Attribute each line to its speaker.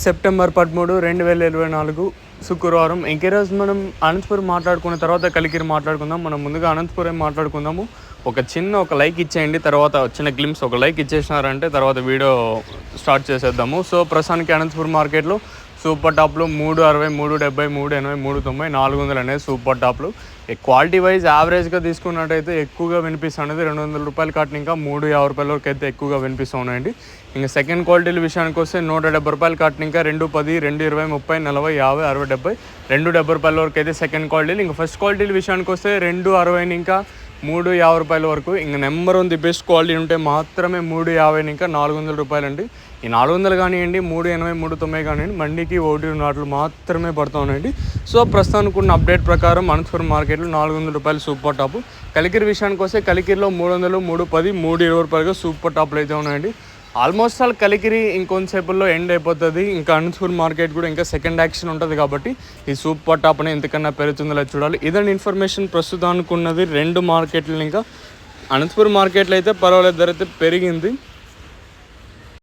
Speaker 1: September 13, 2024 శుక్రవారం. ఇంకే రోజు మనం అనంతపురం మాట్లాడుకున్న తర్వాత కలికిరి మాట్లాడుకుందాం. మనం ముందుగా అనంతపురం మాట్లాడుకుందాము. ఒక లైక్ ఇచ్చేయండి, తర్వాత చిన్న గ్లిమ్స్ ఒక లైక్ ఇచ్చేసినారంటే తర్వాత వీడియో స్టార్ట్ చేసేద్దాము. సో ప్రస్తుతానికి అనంతపురం మార్కెట్లో సూపర్ టాప్లు 360, 370, 380, 390, 400 అనేది సూపర్ టాప్లు. క్వాలిటీ వైజ్ యావరేజ్గా తీసుకున్నట్టయితే ఎక్కువగా వినిపిస్తున్నది 200 రూపాయల కాటన్ ఇంకా 350 రూపాయల వరకు అయితే ఎక్కువగా వినిపిస్తూ ఉన్నాయండి. ఇంకా సెకండ్ క్వాలిటీల విషయానికి వస్తే 170 రూపాయల కాటన్ ఇంకా 210, 220, 30, 40, 50, 60, 70, 270 రూపాయల వరకు అయితే సెకండ్ క్వాలిటీలు. ఇంకా ఫస్ట్ క్వాలిటీల విషయానికి వస్తే 260 ఇంకా 350 రూపాయల వరకు. ఇంకా నెంబర్ 1 ది బెస్ట్ క్వాలిటీ ఉంటే మాత్రమే 350 ఇంకా 400 రూపాయలు అండి. ఈ 400 కానివ్వండి, 380, 390 కానివ్వండి, మండికి 1 మాత్రమే పడుతూ ఉన్నాయండి. సో ప్రస్తుతానికి ఉన్న అప్డేట్ ప్రకారం అనంతపురం మార్కెట్లో 400 రూపాయలు సూపర్ టాపు. కలికిరి విషయానికి వస్తే కలికిరిలో 300, 310, 320 రూపాయలుగా సూపర్ టాప్లు అయితే ఉన్నాయండి. ఆల్మోస్ట్ ఆల్ కలికిరి ఇంకొంతసేపుల్లో ఎండ్ అయిపోతుంది. ఇంకా అనంతపురం మార్కెట్ కూడా ఇంకా సెకండ్ యాక్షన్ ఉంటుంది కాబట్టి ఈ సూపర్ టాప్ అనేది ఎంతకన్నా పెరుగుతుందో చూడాలి. ఇదండి ఇన్ఫర్మేషన్ ప్రస్తుతానికి ఉన్నది. 2 మార్కెట్లు ఇంకా అనంతపురం మార్కెట్లో అయితే పర్వాలేదు, ధర అయితే పెరిగింది.